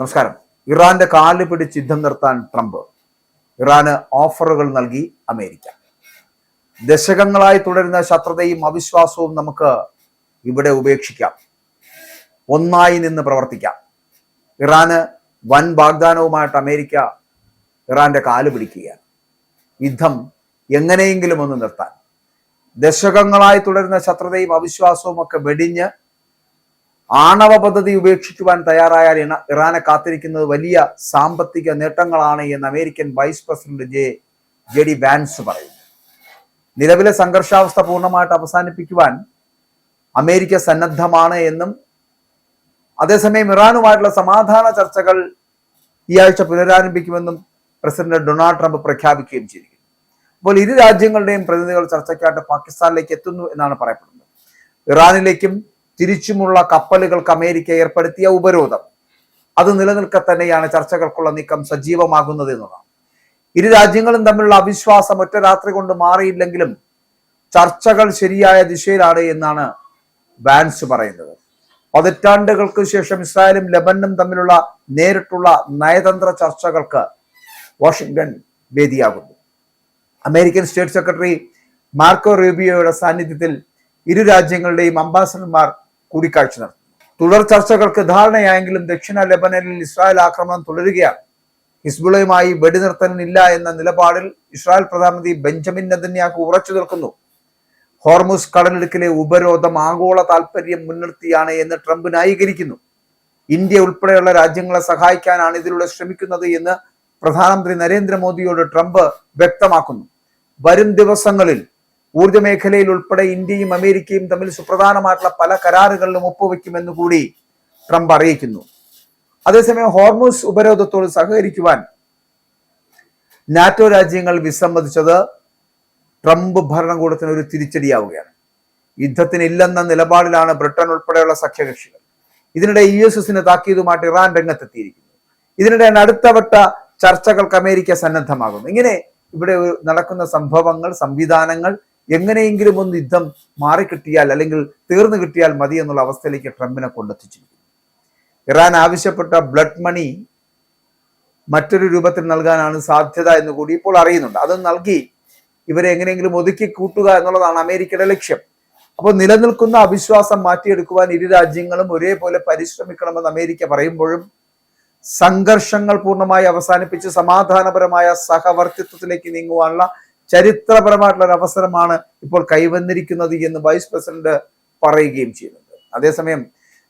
നമസ്കാരം. ഇറാന്റെ കാല് പിടിച്ച് യുദ്ധം നിർത്താൻ ട്രംപ്. ഇറാന് ഓഫറുകൾ നൽകി അമേരിക്ക. ദശകങ്ങളായി തുടരുന്ന ശത്രുതയും അവിശ്വാസവും നമുക്ക് ഇവിടെ ഉപേക്ഷിക്കാം, ഒന്നായി നിന്ന് പ്രവർത്തിക്കാം. ഇറാന് വൻ വാഗ്ദാനവുമായിട്ട് അമേരിക്ക ഇറാന്റെ കാല് പിടിക്കുകയാണ്. യുദ്ധം എങ്ങനെയെങ്കിലും ഒന്ന് നിർത്താൻ, ദശകങ്ങളായി തുടരുന്ന ശത്രുതയും അവിശ്വാസവും ഒക്കെ വെടിഞ്ഞ് ആണവ പദ്ധതി ഉപേക്ഷിക്കുവാൻ തയ്യാറായാൽ ഇറാനെ കാത്തിരിക്കുന്നത് വലിയ സാമ്പത്തിക നേട്ടങ്ങളാണ് എന്ന് American vice president J D Vance പറയുന്നു. നിലവിലെ സംഘർഷാവസ്ഥ പൂർണ്ണമായിട്ട് അവസാനിപ്പിക്കുവാൻ അമേരിക്ക സന്നദ്ധമാണ് എന്നും അതേസമയം ഇറാനുമായിട്ടുള്ള സമാധാന ചർച്ചകൾ ഈ ആഴ്ച പുനരാരംഭിക്കുമെന്നും പ്രസിഡന്റ് ഡൊണാൾഡ് ട്രംപ് പ്രഖ്യാപിക്കുകയും ചെയ്തിരിക്കുന്നു. അപ്പോൾ ഇരു രാജ്യങ്ങളുടെയും പ്രതിനിധികൾ ചർച്ചയ്ക്കായിട്ട് പാകിസ്ഥാനിലേക്ക് എത്തുന്നു എന്നാണ് പറയപ്പെടുന്നത്. ഇറാനിലേക്കും തിരിച്ചുമുള്ള കപ്പലുകൾക്ക് അമേരിക്ക ഏർപ്പെടുത്തിയ ഉപരോധം അത് നിലനിൽക്കെ തന്നെയാണ് ചർച്ചകൾക്കുള്ള നീക്കം സജീവമാകുന്നത് എന്നതാണ്. ഇരു രാജ്യങ്ങളും തമ്മിലുള്ള അവിശ്വാസം ഒറ്റ രാത്രി കൊണ്ട് മാറിയില്ലെങ്കിലും ചർച്ചകൾ ശരിയായ ദിശയിലാണ് എന്നാണ് വാൻസ് പറയുന്നത്. പതിറ്റാണ്ടുകൾക്ക് ശേഷം ഇസ്രായേലും ലെബനനും തമ്മിലുള്ള നേരിട്ടുള്ള നയതന്ത്ര ചർച്ചകൾക്ക് വാഷിംഗ്ടൺ വേദിയാകുന്നു. അമേരിക്കൻ സ്റ്റേറ്റ് സെക്രട്ടറി മാർക്കോ റൂബിയോയുടെ സാന്നിധ്യത്തിൽ ഇരു രാജ്യങ്ങളുടെയും അംബാസഡർമാർ കൂടിക്കാഴ്ച നടത്തി. തുടർ ചർച്ചകൾക്ക് ധാരണയായെങ്കിലും ദക്ഷിണ ലെബനനിൽ ഇസ്രായേൽ ആക്രമണം തുടരുകയാണ്. ഹിസ്ബുള്ളയുമായി വെടിനിർത്തലിനില്ല എന്ന നിലപാടിൽ ഇസ്രായേൽ പ്രധാനമന്ത്രി ബെഞ്ചമിൻ നെതന്യാഹു ഉറച്ചു നിൽക്കുന്നു. ഹോർമുസ് കടലിടുക്കിലെ ഉപരോധം ആഗോള താൽപര്യം മുൻനിർത്തിയാണ് എന്ന് ട്രംപ് ന്യായീകരിക്കുന്നു. ഇന്ത്യ ഉൾപ്പെടെയുള്ള രാജ്യങ്ങളെ സഹായിക്കാനാണ് ഇതിലൂടെ ശ്രമിക്കുന്നത് എന്ന് പ്രധാനമന്ത്രി നരേന്ദ്രമോദിയോട് ട്രംപ് വ്യക്തമാക്കുന്നു. വരും ദിവസങ്ങളിൽ ഊർജ്ജ മേഖലയിൽ ഉൾപ്പെടെ ഇന്ത്യയും അമേരിക്കയും തമ്മിൽ സുപ്രധാനമായിട്ടുള്ള പല കരാറുകളിലും ഒപ്പുവെക്കുമെന്ന് കൂടി ട്രംപ് അറിയിക്കുന്നു. അതേസമയം ഹോർമുസ് ഉപരോധത്തോട് സഹകരിക്കുവാൻ നാറ്റോ രാജ്യങ്ങൾ വിസമ്മതിച്ചത് ട്രംപ് ഭരണകൂടത്തിന് ഒരു തിരിച്ചടിയാവുകയാണ്. യുദ്ധത്തിനില്ലെന്ന നിലപാടിലാണ് ബ്രിട്ടൻ ഉൾപ്പെടെയുള്ള സഖ്യകക്ഷികൾ. ഇതിനിടെ US താക്കീതുമായിട്ട് ഇറാൻ രംഗത്തെത്തിയിരിക്കുന്നു. ഇതിനിടെ അടുത്തവട്ട ചർച്ചകൾക്ക് അമേരിക്ക സന്നദ്ധമാകുന്നു. ഇങ്ങനെ ഇവിടെ നടക്കുന്ന സംഭവങ്ങൾ, സംവിധാനങ്ങൾ എങ്ങനെയെങ്കിലും ഒന്ന് യുദ്ധം മാറിക്കിട്ടിയാൽ അല്ലെങ്കിൽ തീർന്നു കിട്ടിയാൽ മതി എന്നുള്ള അവസ്ഥയിലേക്ക് ട്രംപിനെ കൊണ്ടെത്തിച്ചിരിക്കുന്നു. ഇറാൻ ആവശ്യപ്പെട്ട ബ്ലഡ് മണി മറ്റൊരു രൂപത്തിൽ നൽകാനാണ് സാധ്യത എന്ന് കൂടി ഇപ്പോൾ അറിയുന്നുണ്ട്. അത് നൽകി ഇവരെ എങ്ങനെയെങ്കിലും ഒതുക്കി കൂട്ടുക എന്നുള്ളതാണ് അമേരിക്കയുടെ ലക്ഷ്യം. അപ്പോൾ നിലനിൽക്കുന്ന അവിശ്വാസം മാറ്റിയെടുക്കുവാൻ ഇരു രാജ്യങ്ങളും ഒരേപോലെ പരിശ്രമിക്കണമെന്ന് അമേരിക്ക പറയുമ്പോഴും സംഘർഷങ്ങൾ പൂർണ്ണമായി അവസാനിപ്പിച്ച് സമാധാനപരമായ സഹവർത്തിത്വത്തിലേക്ക് നീങ്ങുവാനുള്ള ചരിത്രപരമായിട്ടുള്ള ഒരു അവസരമാണ് ഇപ്പോൾ കൈവന്നിരിക്കുന്നത് എന്ന് വൈസ് പ്രസിഡന്റ് പറയുകയും ചെയ്യുന്നുണ്ട്. അതേസമയം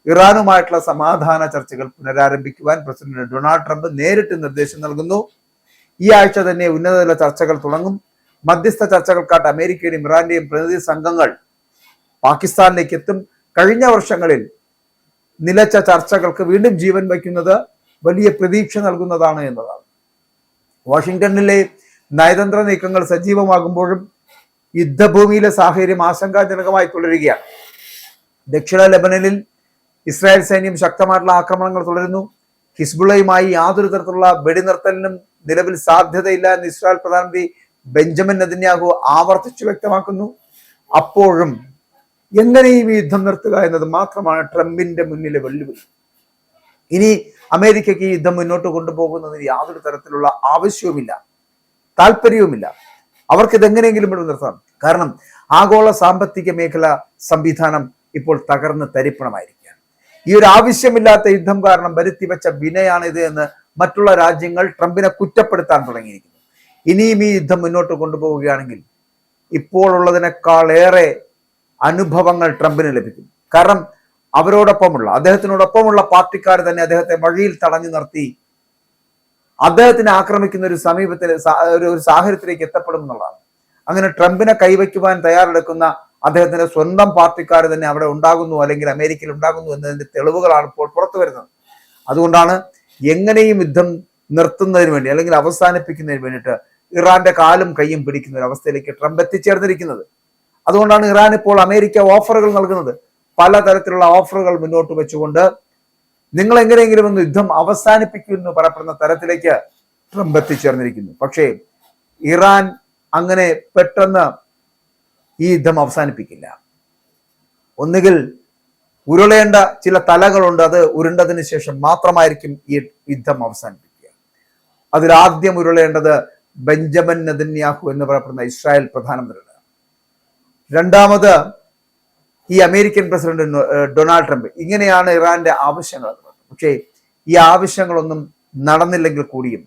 ഇറാനുമായിട്ടുള്ള സമാധാന ചർച്ചകൾ പുനരാരംഭിക്കുവാൻ പ്രസിഡന്റ് ഡൊണാൾഡ് ട്രംപ് നേരിട്ട് നിർദ്ദേശം നൽകുന്നു. ഈ ആഴ്ച തന്നെ ഉന്നതതല ചർച്ചകൾ തുടങ്ങും. മധ്യസ്ഥ ചർച്ചകൾക്കായിട്ട് അമേരിക്കയുടെയും ഇറാന്റെയും പ്രതിനിധി സംഘങ്ങൾ പാകിസ്ഥാനിലേക്ക് എത്തും. കഴിഞ്ഞ വർഷങ്ങളിൽ നിലച്ച ചർച്ചകൾക്ക് വീണ്ടും ജീവൻ വയ്ക്കുന്നത് വലിയ പ്രതീക്ഷ നൽകുന്നതാണ് എന്നതാണ്. വാഷിംഗ്ടണിലെ നയതന്ത്ര നീക്കങ്ങൾ സജീവമാകുമ്പോഴും യുദ്ധഭൂമിയിലെ സാഹചര്യം ആശങ്കാജനകമായി തുടരുകയാണ്. ദക്ഷിണ ലെബനനിൽ ഇസ്രായേൽ സൈന്യം ശക്തമായിട്ടുള്ള ആക്രമണങ്ങൾ തുടരുന്നു. ഹിസ്ബുള്ളയുമായി യാതൊരു തരത്തിലുള്ള വെടിനിർത്തലിനും നിലവിൽ സാധ്യതയില്ല എന്ന് ഇസ്രായേൽ പ്രധാനമന്ത്രി ബെഞ്ചമിൻ നെതന്യാഹു ആവർത്തിച്ചു വ്യക്തമാക്കുന്നു. അപ്പോഴും എങ്ങനെയും ഈ യുദ്ധം നിർത്തുക എന്നത് മാത്രമാണ് ട്രംപിന്റെ മുന്നിലെ വെല്ലുവിളി. ഇനി അമേരിക്കയ്ക്ക് ഈ യുദ്ധം മുന്നോട്ട് കൊണ്ടുപോകുന്നതിന് യാതൊരു തരത്തിലുള്ള ആവശ്യവുമില്ല, താല്പര്യവുമില്ല. അവർക്ക് ഇതെങ്ങനെയെങ്കിലും ഇവിടെ നിർത്താം. കാരണം ആഗോള സാമ്പത്തിക മേഖല സംവിധാനം ഇപ്പോൾ തകർന്ന് തരിപ്പണമായിരിക്കുകയാണ്. ഈ ഒരു ആവശ്യമില്ലാത്ത യുദ്ധം കാരണം വരുത്തിവെച്ച വിനയാണിത് എന്ന് മറ്റുള്ള രാജ്യങ്ങൾ ട്രംപിനെ കുറ്റപ്പെടുത്താൻ തുടങ്ങിയിരിക്കുന്നു. ഇനിയും ഈ യുദ്ധം മുന്നോട്ട് കൊണ്ടുപോവുകയാണെങ്കിൽ ഇപ്പോൾ ഉള്ളതിനേക്കാളേറെ അനുഭവങ്ങൾ ട്രംപിന് ലഭിക്കും. കാരണം അദ്ദേഹത്തിനോടൊപ്പമുള്ള പാർട്ടിക്കാർ തന്നെ അദ്ദേഹത്തെ വഴിയിൽ തടഞ്ഞു നിർത്തി അദ്ദേഹത്തിനെ ആക്രമിക്കുന്ന ഒരു ഒരു സാഹചര്യത്തിലേക്ക് എത്തപ്പെടും എന്നുള്ളതാണ്. അങ്ങനെ ട്രംപിനെ കൈവയ്ക്കുവാൻ തയ്യാറെടുക്കുന്ന അദ്ദേഹത്തിന്റെ സ്വന്തം പാർട്ടിക്കാർ തന്നെ അവിടെ ഉണ്ടാകുന്നു, അല്ലെങ്കിൽ അമേരിക്കയിൽ ഉണ്ടാകുന്നു എന്നതിന്റെ തെളിവുകളാണ് ഇപ്പോൾ പുറത്തു വരുന്നത്. അതുകൊണ്ടാണ് എങ്ങനെയും യുദ്ധം നിർത്തുന്നതിന് വേണ്ടി അല്ലെങ്കിൽ അവസാനിപ്പിക്കുന്നതിന് വേണ്ടിയിട്ട് ഇറാന്റെ കാലും കൈയും പിടിക്കുന്ന ഒരു അവസ്ഥയിലേക്ക് ട്രംപ് എത്തിച്ചേർന്നിരിക്കുന്നത്. അതുകൊണ്ടാണ് ഇറാൻ ഇപ്പോൾ അമേരിക്ക ഓഫറുകൾ നൽകുന്നത്. പലതരത്തിലുള്ള ഓഫറുകൾ മുന്നോട്ട് വെച്ചുകൊണ്ട് നിങ്ങൾ എങ്ങനെയെങ്കിലും ഒന്ന് യുദ്ധം അവസാനിപ്പിക്കുമെന്ന് പറയപ്പെടുന്ന തരത്തിലേക്ക് ട്രംപ് എത്തിച്ചേർന്നിരിക്കുന്നു. പക്ഷേ ഇറാൻ അങ്ങനെ പെട്ടെന്ന് ഈ യുദ്ധം അവസാനിപ്പിക്കില്ല. ഒന്നുകിൽ ഉരുളേണ്ട ചില തലകളുണ്ട്. അത് ഉരുണ്ടതിന് ശേഷം മാത്രമായിരിക്കും ഈ യുദ്ധം അവസാനിപ്പിക്കുക. അതിലാദ്യം ഉരുളേണ്ടത് ബെഞ്ചമിൻ നെതന്യാഹു എന്ന് പറയപ്പെടുന്ന ഇസ്രായേൽ പ്രധാനമന്ത്രിയാണ്. രണ്ടാമത് ഈ അമേരിക്കൻ പ്രസിഡന്റ് ഡൊണാൾഡ് ട്രംപ്. ഇങ്ങനെയാണ് ഇറാന്റെ ആവശ്യങ്ങൾ. പക്ഷേ ഈ ആവശ്യങ്ങളൊന്നും നടന്നില്ലെങ്കിൽ കൂടിയും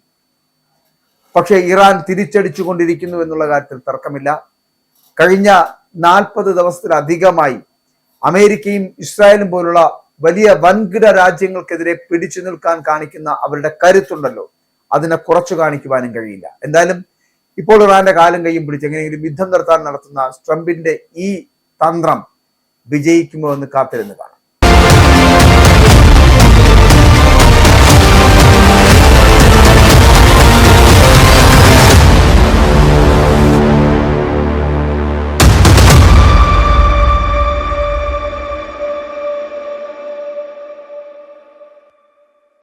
പക്ഷേ ഇറാൻ തിരിച്ചടിച്ചു കൊണ്ടിരിക്കുന്നു എന്നുള്ള കാര്യത്തിൽ തർക്കമില്ല. കഴിഞ്ഞ 40 ദിവസത്തിലധികമായി അമേരിക്കയും ഇസ്രായേലും പോലുള്ള വലിയ വൻകിട രാജ്യങ്ങൾക്കെതിരെ പിടിച്ചു നിൽക്കാൻ കാണിക്കുന്ന അവരുടെ കരുത്തുണ്ടല്ലോ, അതിനെ കുറച്ചു കാണിക്കുവാനും കഴിയില്ല. എന്തായാലും ഇപ്പോൾ ഇറാന്റെ കാലം കൈയും പിടിച്ച് എങ്ങനെയെങ്കിലും യുദ്ധം നിർത്താൻ നടത്തുന്ന ട്രംപിന്റെ ഈ തന്ത്രം വിജയിക്കുമോ എന്ന് കാത്തിരുന്ന് കാണാം.